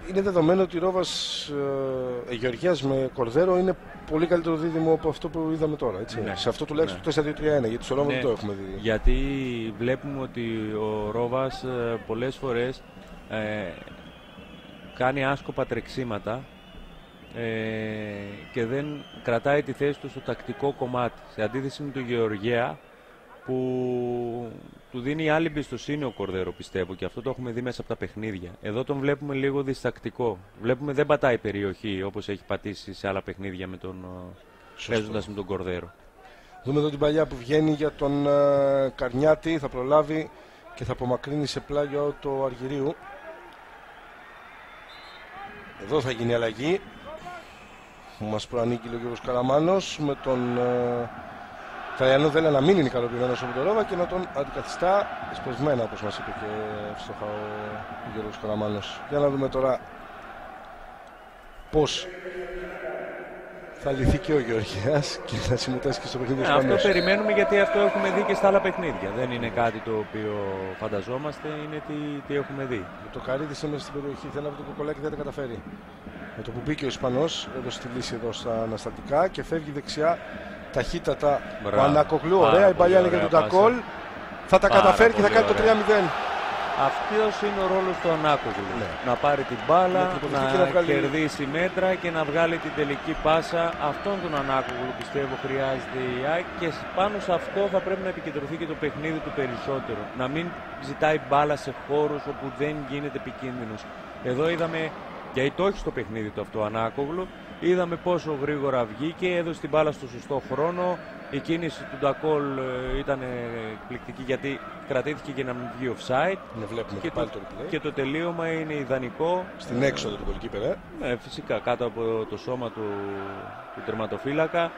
Είναι δεδομένο ότι η Ρόβας Γεωργίας με Κορδέρο είναι πολύ καλύτερο δίδυμο από αυτό που είδαμε τώρα. Έτσι. Ναι. Σε αυτό τουλάχιστον 4-2-3-1, γιατί στο Ρώμα δεν το έχουμε δει. Γιατί βλέπουμε ότι ο Ρόβας πολλές φορές κάνει άσκοπα τρεξίματα και δεν κρατάει τη θέση του στο τακτικό κομμάτι. Σε αντίθεση με τον Γεωργία, που του δίνει άλλη εμπιστοσύνη ο Κορδέρο, πιστεύω, και αυτό το έχουμε δει μέσα από τα παιχνίδια. Εδώ τον βλέπουμε λίγο διστακτικό. Βλέπουμε δεν πατάει περιοχή όπως έχει πατήσει σε άλλα παιχνίδια με τον, παίζοντας με τον Κορδέρο. Δούμε εδώ την παλιά που βγαίνει για τον Καρνιάτη, θα προλάβει και θα απομακρύνει σε πλάγιο το Αργυρίου. Εδώ θα γίνει αλλαγή. Μας προανήκει ο Γιώργος Καραμάνος με τον Τραϊανό Δέλα να μην είναι ικανοποιημένος από τον Ρόβα και να τον αντικαθιστά εσπεσμένα, όπως μας είπε και εύστοχα ο Γιώργος Καραμάνος. Για να δούμε τώρα πώς θα λυθεί και ο Γεωργιάς και θα συμμετάσχει και στο παιχνίδι του Ισπανίας. Αυτό περιμένουμε, γιατί αυτό έχουμε δει και στα άλλα παιχνίδια. Δεν είναι κάτι το οποίο φανταζόμαστε, είναι τι έχουμε δει. Με το Καρύδης μέσα στην περιοχή, θέλει από το Κοκολάκι, δεν τα καταφέρει. Με το που μπήκε ο Ισπανός, έδωσε τη λύση εδώ στα αναστατικά και φεύγει δεξιά ταχύτατα ο Ανακογλου. Ωραία, η παλιά είναι για τον Ντακόλ. Θα τα καταφέρει και θα κάνει το 3-0. Αυτός είναι ο ρόλος του Ανάκογλου. Ναι. Να πάρει την μπάλα, να κερδίσει μέτρα και να βγάλει την τελική πάσα. Αυτόν τον Ανάκογλου πιστεύω χρειάζεται η ΑΕΚ και πάνω σε αυτό θα πρέπει να επικεντρωθεί και το παιχνίδι του περισσότερο. Να μην ζητάει μπάλα σε χώρους όπου δεν γίνεται επικίνδυνος. Εδώ είδαμε, γιατί το έχει στο παιχνίδι του αυτό ο Ανάκογλου, είδαμε πόσο γρήγορα βγήκε, έδωσε την μπάλα στο σωστό χρόνο. Η κίνηση του Ντακόλ ήταν εκπληκτική, γιατί κρατήθηκε για να μην βγει offside. Και το τελείωμα είναι ιδανικό. Στην έξοδο του goalkeeper, Ναι, φυσικά, κάτω από το σώμα του τερματοφύλακα.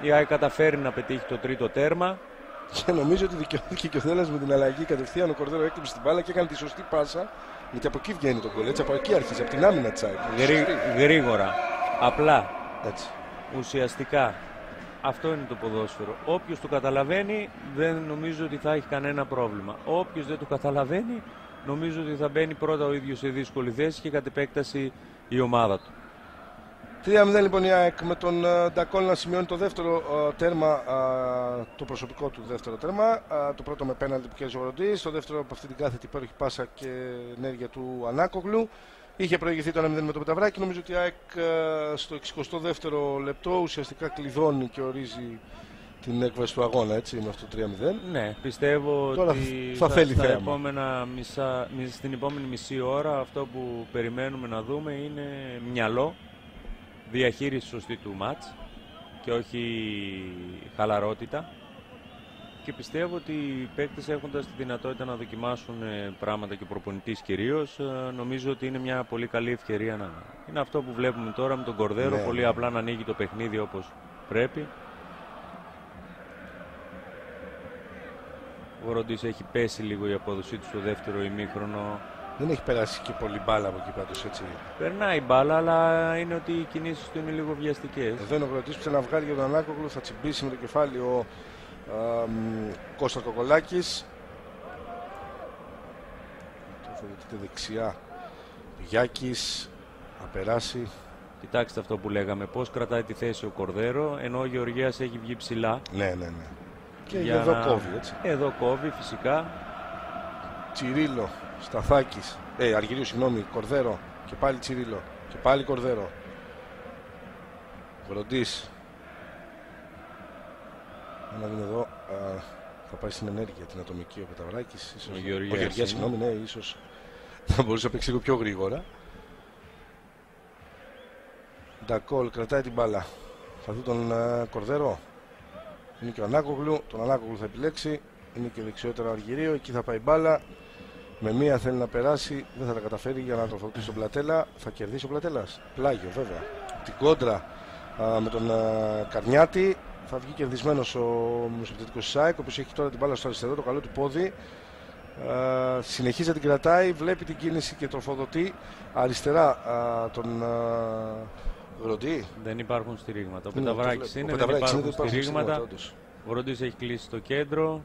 Η ΑΕΚ καταφέρει να πετύχει το τρίτο τέρμα. Και νομίζω ότι δικαιώθηκε και ο Θέλας με την αλλαγή. Κατευθείαν ο Κορδέρο έκτυψε την μπάλα και έκανε τη σωστή πάσα. Γιατί από εκεί βγαίνει το γκολ, έτσι, από εκεί αρχίζει, από την άμυνα της ΑΕΚ. Γρήγορα, απλά, έτσι. Ουσιαστικά. Αυτό είναι το ποδόσφαιρο. Όποιος το καταλαβαίνει, δεν νομίζω ότι θα έχει κανένα πρόβλημα. Όποιος δεν το καταλαβαίνει, νομίζω ότι θα μπαίνει πρώτα ο ίδιος σε δύσκολη θέση και κατ' επέκταση η ομάδα του. 3-0 λοιπόν η ΑΕΚ, με τον Ντακόλ να σημειώνει το δεύτερο τέρμα, το προσωπικό του δεύτερο τέρμα. Το πρώτο με πέναλτι που κέρδισε ο Ροντής, το δεύτερο από αυτή την κάθετη υπέροχη πάσα και ενέργεια του Ανάκογλου. Είχε προηγηθεί το 1-0 με το Πεταβράκι. Νομίζω ότι η ΑΕΚ στο 62ο λεπτό ουσιαστικά κλειδώνει και ορίζει την έκβαση του αγώνα, έτσι, με αυτό το 3-0. Ναι, πιστεύω τώρα ότι θα θέλει στην επόμενη μισή ώρα αυτό που περιμένουμε να δούμε είναι μυαλό, διαχείριση σωστή του μάτς και όχι χαλαρότητα. Και πιστεύω ότι οι παίκτες, έχοντας τη δυνατότητα να δοκιμάσουν πράγματα και ο προπονητής κυρίως, νομίζω ότι είναι μια πολύ καλή ευκαιρία να... Είναι αυτό που βλέπουμε τώρα με τον Κορδέρο, ναι, πολύ απλά να ανοίγει το παιχνίδι όπως πρέπει. Ο Ροντής έχει πέσει λίγο η απόδοσή του στο δεύτερο ημίχρονο. Δεν έχει περάσει και πολύ μπάλα από εκεί πάντως, έτσι. Περνάει μπάλα, αλλά είναι ότι οι κινήσεις του είναι λίγο βιαστικές. Εδώ είναι ο Γροτής που θέλει να βγάλει για τον Ανάκογλου, θα τσιμπήσει με το κεφάλι ο Κώστας Κοκολάκης. Το δεξιά ο Γιάκης, θα περάσει. Κοιτάξτε αυτό που λέγαμε, πώς κρατάει τη θέση ο Κορδέρο, ενώ ο Γεωργίας έχει βγει ψηλά. Ναι. Και εδώ κόβει, έτσι. Εδώ κόβει φυσικά. Τσιρίλο, Σταθάκης, Αργυρίου, συγγνώμη, Κορδέρο και πάλι Τσιρίλο και πάλι Κορδέρο. Βροντής. Να δούμε εδώ, θα πάει στην ενέργεια την ατομική ο Πεταβράκης. Ο Γεωργίας, συγγνώμη, ναι, ίσως θα μπορούσε να παίξει λίγο πιο γρήγορα. Ντακόλ κρατάει την μπάλα. Θα δει τον Κορδέρο. Είναι και ο Ανάκογλου. Τον Ανάκογλου θα επιλέξει. Είναι και δεξιότερο Αργυρίο. Εκεί θα πάει μπάλα. Με μία θέλει να περάσει. Δεν θα τα καταφέρει για να τροφοδοτήσει τον Πλατέλα. Θα κερδίσει ο Πλατέλας. Πλάγιο βέβαια. Την κόντρα με τον Καρνιάτη. Θα βγει κερδισμένος ο μεσοπαιδευτικός ΣΑΕΚ, ο οποίος έχει τώρα την μπάλα στο αριστερό, το καλό του πόδι. Συνεχίζει να την κρατάει, βλέπει την κίνηση και τροφοδοτεί αριστερά τον Γροντή. Δεν υπάρχουν στηρίγματα. Ο Πεταβράκης είναι, δεν υπάρχουν στηρίγματα. Ο Γροντής έχει κλείσει στο κέντρο.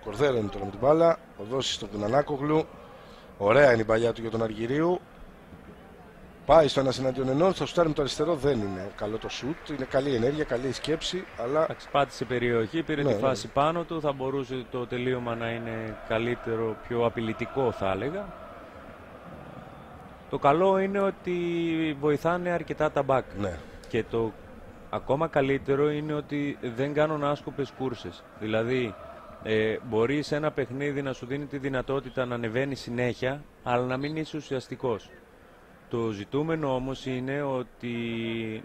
Κορδέρο είναι τώρα με την μπάλα. Ο δώσει στον Ανάκογλου. Ωραία είναι η παλιά του για τον Αργυρίου. Πάει στο 1-1, θα σουτάρει με το αριστερό, δεν είναι καλό το σουτ. Είναι καλή ενέργεια, καλή σκέψη. Αλλά πάτησε περιοχή, πήρε τη φάση πάνω του. Θα μπορούσε το τελείωμα να είναι καλύτερο, πιο απειλητικό θα έλεγα. Το καλό είναι ότι βοηθάνε αρκετά τα μπακ. Ναι. Και το ακόμα καλύτερο είναι ότι δεν κάνουν άσκοπες κούρσες. Δηλαδή μπορεί σε ένα παιχνίδι να σου δίνει τη δυνατότητα να ανεβαίνει συνέχεια, αλλά να μην είσαι ουσιαστικός. Το ζητούμενο όμως είναι ότι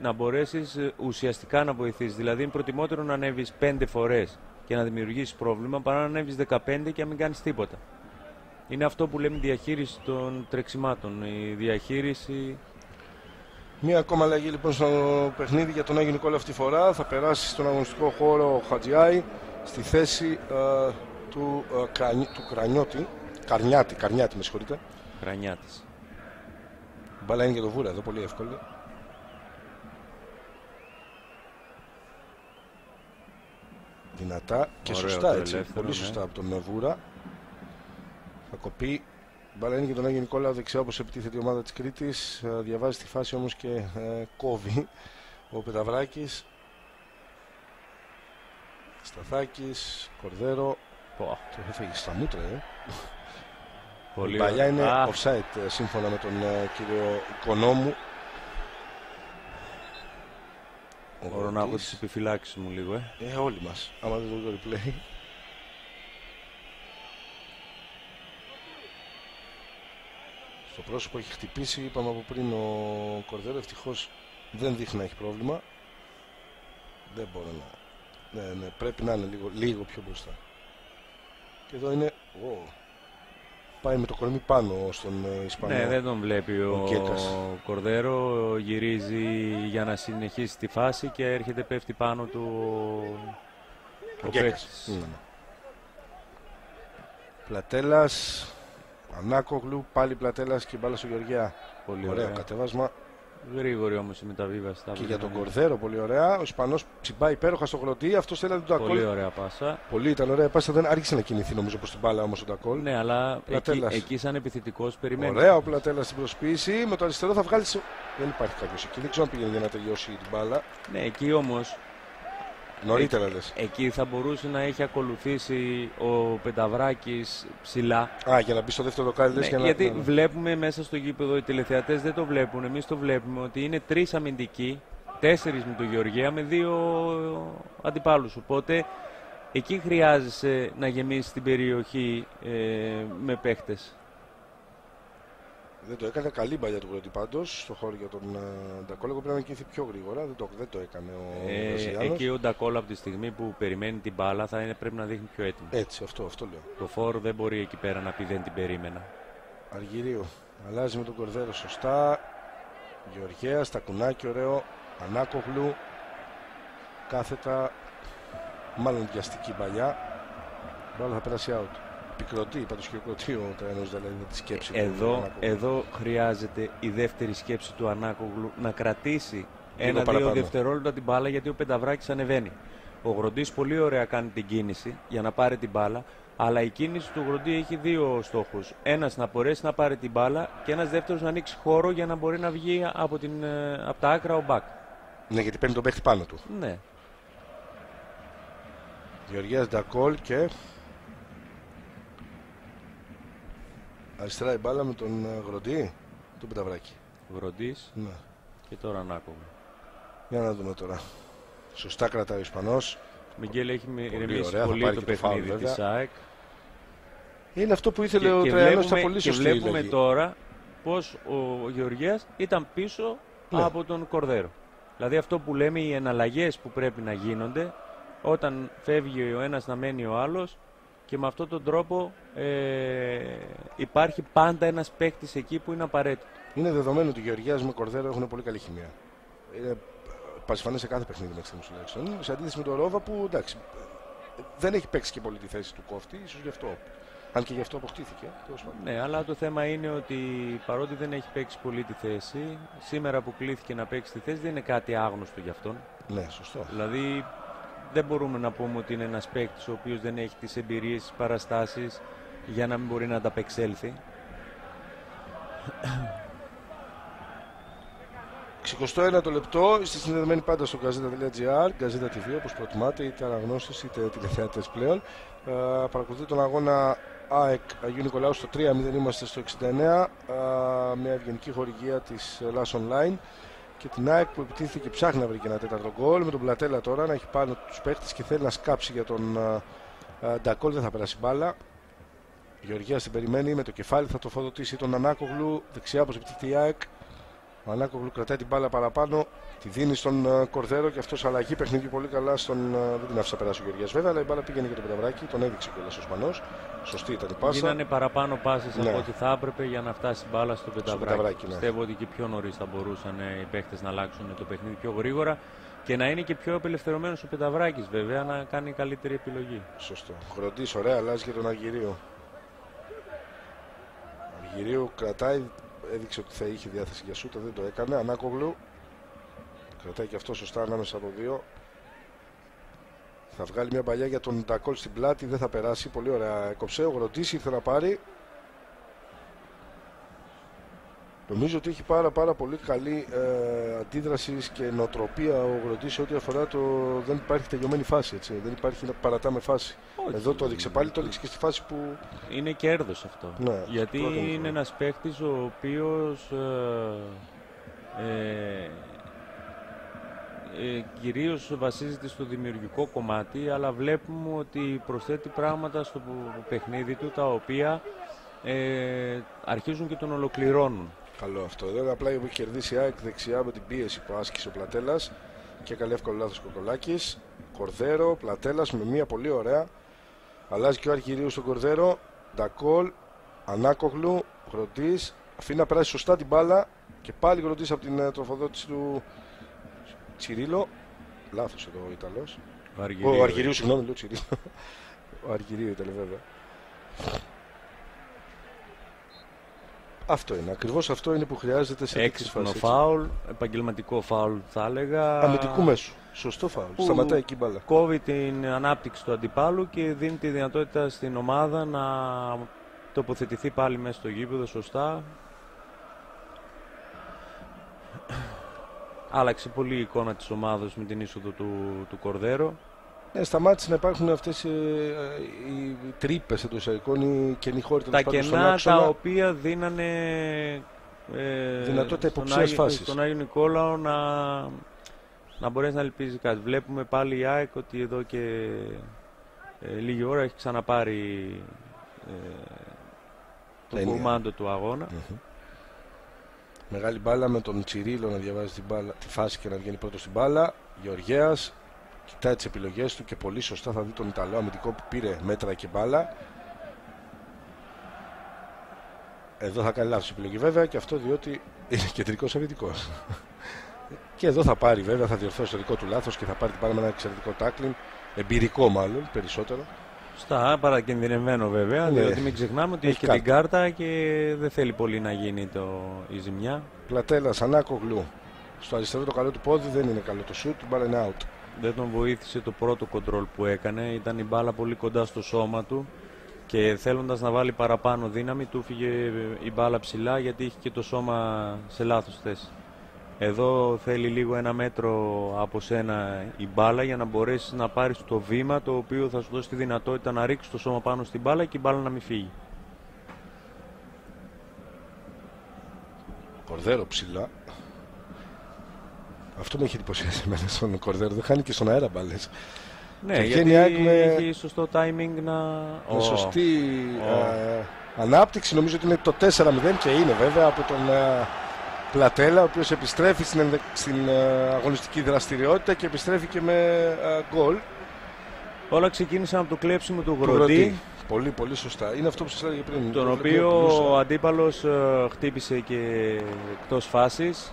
να μπορέσεις ουσιαστικά να βοηθήσεις. Δηλαδή είναι προτιμότερο να ανέβεις 5 φορές και να δημιουργήσεις πρόβλημα παρά να ανέβεις 15 και να μην κάνεις τίποτα. Είναι αυτό που λέμε διαχείριση των τρεξιμάτων. Η διαχείριση... Μία ακόμα αλλαγή λοιπόν στο παιχνίδι για τον Άγιο Νικόλα αυτή τη φορά. Θα περάσει στον αγωνιστικό χώρο ο Χατζιάη στη θέση του Καρνιάτη, με συγχωρείτε. Κρανιάτης. Μπάλα είναι για το Βούρα εδώ, πολύ εύκολη. Δυνατά και ωραίο, σωστά έτσι. Ελεύθερο, πολύ σωστά από τον Βούρα. Θα κοπεί. Μπάλα είναι για τον Άγιο Νικόλα δεξιά, όπως επιτίθεται η ομάδα της Κρήτης. Διαβάζει τη φάση όμως και κόβει ο Πεταβράκης. Σταθάκης, Κορδέρο. Το έφεγε στα μούτρα, Πολύ η παλιά είναι offside σύμφωνα με τον κύριο Οικονόμου. Μπορώ να έχω τις επιφυλάξεις μου λίγο. Όλοι μας, άμα δεν δούμε το replay. Στο πρόσωπο έχει χτυπήσει, είπαμε από πριν ο Κορδέρο, ευτυχώς δεν δείχνει να έχει πρόβλημα. Δεν μπορώ να... Ναι, πρέπει να είναι λίγο πιο μπροστά. Και εδώ είναι... Πάει με το κορμί πάνω στον Ισπανό. Ναι, δεν τον βλέπει ο Κορδέρο, γυρίζει για να συνεχίσει τη φάση και έρχεται, πέφτει πάνω του ο παίκτης. Πλατέλας, Ανάκογλου, πάλι Πλατέλας και μπάλα στο Γεωργιά. Πολύ ωραίο κατέβασμα. Γρήγορη όμως η μεταβίβαση. Και για τον Κορδέρο πολύ ωραία. Ο Ισπανός τσιμπάει υπέροχα στο Γροντί. Αυτός θέλει να τον Τακόλ. Πολύ ωραία πάσα. Πολύ ήταν ωραία πάσα. Δεν άρχισε να κινηθεί νομίζω προς την μπάλα όμως ο Τακόλ. Ναι, αλλά εκεί σαν επιθετικός περιμένει. Ωραία ο Πλατέλας στην προσποίηση. Με το αριστερό θα βγάλει. Δεν υπάρχει κάποιος εκεί. Δεν ξέρω αν πήγαινε για να τελειώσει την μπάλα. Ναι, εκεί όμως. Νωρίτερα λες. Εκεί θα μπορούσε να έχει ακολουθήσει ο Πεταβράκης ψηλά. Για να μπει στο δεύτερο δοκάρι, λες, ναι, γιατί βλέπουμε μέσα στο γήπεδο, οι τηλεθεατές δεν το βλέπουν, εμείς το βλέπουμε, ότι είναι 3 αμυντικοί, 4 με τον Γεωργία, με 2 αντιπάλους. Οπότε εκεί χρειάζεσαι να γεμίσει την περιοχή με παίχτες. Δεν το έκανε, καλή παλιά του πρώτη πάντως στο χώρο για τον Ντακόλ. Εγώ πρέπει να κινηθεί πιο γρήγορα, δεν το έκανε ο Βραζιλιάνος. Εκεί ο Ντακόλ από τη στιγμή που περιμένει την μπάλα πρέπει να δείχνει πιο έτοιμο. Έτσι, αυτό λέω. Το φόρ δεν μπορεί εκεί πέρα να πει δεν την περίμενα. Αργυρίου αλλάζει με τον Κορδέρο σωστά. Γεωργέας, τακουνάκι ωραίο. Ανάκογλου, κάθετα, μάλλον βιαστική παλιά. Μπάλα θα περάσει out. Πικροτεί, πάντως χειροκροτεί ο τρένος, δηλαδή με τη σκέψη εδώ χρειάζεται η δεύτερη σκέψη του Ανάκογλου να κρατήσει 1-2 δευτερόλεπτα την μπάλα, γιατί ο Πενταβράκης ανεβαίνει. Ο Γροντής πολύ ωραία κάνει την κίνηση για να πάρει την μπάλα, αλλά η κίνηση του Γροντή έχει 2 στόχους. Ένας να μπορέσει να πάρει την μπάλα και ένας δεύτερος να ανοίξει χώρο για να μπορεί να βγει από τα άκρα ο μπακ. Ναι, γιατί παίρνει τον παίχτη πάνω του. Ναι. Γεωργίας Ντακόλ και αριστερά η μπάλα με τον Γροντή, τον Πεταβράκη. Γροντής, ναι. Και τώρα Ανάκογλου. Για να δούμε τώρα. Σωστά κρατάει ο Ισπανός. Μιγγέλ έχει ηρεμήσει πολύ το παιχνίδι της ΑΕΚ. Είναι αυτό που ήθελε ο Τραϊανός, ήταν πολύ σωστή. Και βλέπουμε τώρα πως ο Γεωργίας ήταν πίσω από τον Κορδέρο. Δηλαδή αυτό που λέμε, οι εναλλαγές που πρέπει να γίνονται όταν φεύγει ο ένας να μένει ο άλλος, και με αυτόν τον τρόπο υπάρχει πάντα ένας παίκτης εκεί που είναι απαραίτητο. Είναι δεδομένο ότι ο Γεωργιάς με Κορδέρο έχουν πολύ καλή χημεία. Είναι πασιφανές σε κάθε παιχνίδι μέχρι στιγμής τουλάχιστον. Σε αντίθεση με τον Ρόβα που εντάξει, δεν έχει παίξει και πολύ τη θέση του κόφτη, ίσως γι' αυτό. Αν και γι' αυτό αποκτήθηκε. Ναι, αλλά το θέμα είναι ότι παρότι δεν έχει παίξει πολύ τη θέση, σήμερα που κλήθηκε να παίξει τη θέση δεν είναι κάτι άγνωστο για αυτόν. Ναι, σωστό. Δηλαδή δεν μπορούμε να πούμε ότι είναι ένας παίκτης ο οποίος δεν έχει τις εμπειρίες, τις παραστάσεις για να μην μπορεί να ανταπεξέλθει. 69 λεπτό, είστε συνδεδεμένοι πάντα στο gazeta.gr, Gazeta TV όπως προτιμάτε, είτε αναγνώστες είτε τηλεθεατές πλέον. Παρακολουθείτε τον αγώνα ΑΕΚ Αγίου Νικολάου στο 3-0, είμαστε στο 69, μια ευγενική χορηγία της LAS Online και την ΑΕΚ που επιτίθεται και ψάχνει να βρει και ένα τέταρτο γκολ, με τον Πλατέλα τώρα να έχει πάνω τους παίχτες και θέλει να σκάψει για τον Ντακόλ, δεν θα περάσει μπάλα. Η Γεωργία την περιμένει, με το κεφάλι θα τροφοδοτήσει τον Ανάκογλου, δεξιά όπως επιτίθεται η ΑΕΚ. Ο Ανάκογλου κρατάει την μπάλα παραπάνω, τη δίνει στον Κορδέρο και αυτός αλλαγή παιχνίδι πολύ καλά. Δεν την άφησε να περάσει ο Γεωργιάς βέβαια, αλλά η μπάλα πήγαινε για τον Πεταβράκη, τον έδειξε κιόλας ο Ισπανός. Σωστή ήταν η πάσα. Γίνανε παραπάνω πάσες από ό,τι θα έπρεπε για να φτάσει η μπάλα στον Πεταβράκη. Πιστεύω ότι και πιο νωρίς θα μπορούσαν οι παίχτες να αλλάξουν το παιχνίδι πιο γρήγορα και να είναι και πιο απελευθερωμένος ο Πεταβράκης βέβαια, να κάνει καλύτερη επιλογή. Σωστό. Χροντής, ωραία, αλλάζει για τον Αργυρίο. Ο Αργυρίου κρατάει. Έδειξε ότι θα είχε διάθεση για σούτα, δεν το έκανε. Ανάκογλου κρατάει και αυτό σωστά ανάμεσα από δύο. Θα βγάλει μια παλιά για τον Ντακόλ στην πλάτη, δεν θα περάσει. Πολύ ωραία έκοψε. Ο Γροντής ήρθε να πάρει. Νομίζω ότι έχει πάρα πολύ καλή αντίδραση και νοοτροπία ο Γροντής ό,τι αφορά το. Δεν υπάρχει τελειωμένη φάση. Έτσι. Δεν υπάρχει να παρατάμε φάση. Όχι. Εδώ το έδειξε πάλι, το έδειξε και στη φάση που. Είναι κέρδος αυτό. Ναι, γιατί είναι ένας παίκτης ο οποίος κυρίως βασίζεται στο δημιουργικό κομμάτι, αλλά βλέπουμε ότι προσθέτει πράγματα στο παιχνίδι του τα οποία αρχίζουν και τον ολοκληρώνουν. Καλό αυτό. Εδώ είναι απλά που έχει κερδίσει η ΑΕΚ δεξιά με την πίεση που άσκησε ο Πλατέλας και έκανε εύκολο λάθος Κοκολάκης. Κορδέρο, Πλατέλας με μια πολύ ωραία. Αλλάζει και ο Αργυρίου στον Κορδέρο. Ντακόλ, Ανάκογλου, Γροντής. Αφήνει να περάσει σωστά την μπάλα και πάλι Γροντής από την τροφοδότηση του Τσιρίλο. Λάθος εδώ ο Ιταλός. Ο Αργυρίου, συγγνώμη, λέω Τσιρίλο. Ο Αργυρίου ήταν βέβαια. Αυτό είναι, ακριβώς αυτό είναι που χρειάζεται σε τέτοιες φάσεις. Έξυπνο φάουλ, επαγγελματικό φάουλ θα έλεγα. Αμυντικού μέσου, σωστό φάουλ, σταματάει εκεί μπάλα. Κόβει την ανάπτυξη του αντιπάλου και δίνει τη δυνατότητα στην ομάδα να τοποθετηθεί πάλι μέσα στο γήπεδο σωστά. Άλλαξε πολύ η εικόνα της ομάδας με την είσοδο του Κορδέρο. Σταμάτησε να υπάρχουν αυτές οι τρύπες εντός εισαγωγικών, οι κενοί χώροι τα κενά τα οποία δίνανε δυνατότητα υποψίας φάσης στον Άγιο Νικόλαο να μπορέσει να ελπίζει κάτι. Βλέπουμε πάλι η ΑΕΚ ότι εδώ και λίγη ώρα έχει ξαναπάρει το κουμάντο του αγώνα. Μεγάλη μπάλα με τον Τσιρίλο να διαβάζει τη φάση και να βγαίνει πρώτο στην μπάλα. Γεωργέας κοιτάει τις επιλογές του και πολύ σωστά θα δει τον Ιταλό αμυντικό που πήρε μέτρα και μπάλα. Εδώ θα κάνει λάθος επιλογή βέβαια και αυτό διότι είναι κεντρικός αμυντικός. Και εδώ θα πάρει βέβαια, θα διορθώσει το δικό του λάθος και θα πάρει την μπάλα με ένα εξαιρετικό τάκλιν. Εμπειρικό μάλλον περισσότερο. Στα παρακινδυνευμένο βέβαια, διότι μην ξεχνάμε ότι έχει και την κάρτα και δεν θέλει πολύ να γίνει η ζημιά. Πλατέλας, Ανάκογλου. Στο αριστερό το καλό του πόδι δεν είναι καλό το shoot, η μπάλα είναι out. Δεν τον βοήθησε το πρώτο κοντρόλ που έκανε, ήταν η μπάλα πολύ κοντά στο σώμα του και θέλοντας να βάλει παραπάνω δύναμη του φύγε η μπάλα ψηλά γιατί είχε και το σώμα σε λάθος θέση. Εδώ θέλει λίγο ένα μέτρο από σένα η μπάλα για να μπορέσεις να πάρεις το βήμα το οποίο θα σου δώσει τη δυνατότητα να ρίξεις το σώμα πάνω στην μπάλα και η μπάλα να μην φύγει. Κορδέρο ψηλά. Αυτό με έχει εντυπωσιάσει εμένα στον Κορδέρο. Δεν χάνει και στον αέρα μπάλες. Ναι, γιατί έχει σωστό timing με σωστή ανάπτυξη. Νομίζω ότι είναι το 4-0 και είναι βέβαια από τον Πλατέλα, ο οποίος επιστρέφει στην αγωνιστική δραστηριότητα και επιστρέφει και με γκολ. Όλα ξεκίνησαν από το κλέψιμο του Γροντή. Πολύ σωστά. Είναι αυτό που σας έλεγα πριν. Τον οποίο ο αντίπαλος χτύπησε και εκτός φάσης.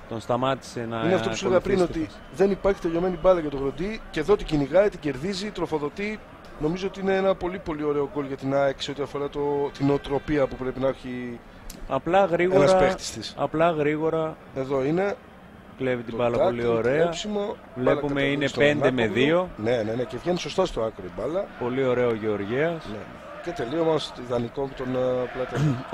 Τον σταμάτησε να. Είναι αυτό που σου έλεγα πριν, ότι δεν υπάρχει τελειωμένη μπάλα για τον Γροντή και εδώ την κυνηγάει, την κερδίζει, τροφοδοτεί. Νομίζω ότι είναι ένα πολύ ωραίο γκολ για την ΑΕΚ σε ό,τι αφορά την οτροπία που πρέπει να έχει ένας παίχτης της. Απλά γρήγορα. Εδώ είναι. Κλέβει την μπάλα πολύ ωραία. Βλέπουμε είναι 5 με 2. Ναι, και βγαίνει σωστά στο άκρο η μπάλα. Πολύ ωραίο ο Γεωργέας. Ναι. Και τελείωμα ιδανικό με τον Πλατέλα.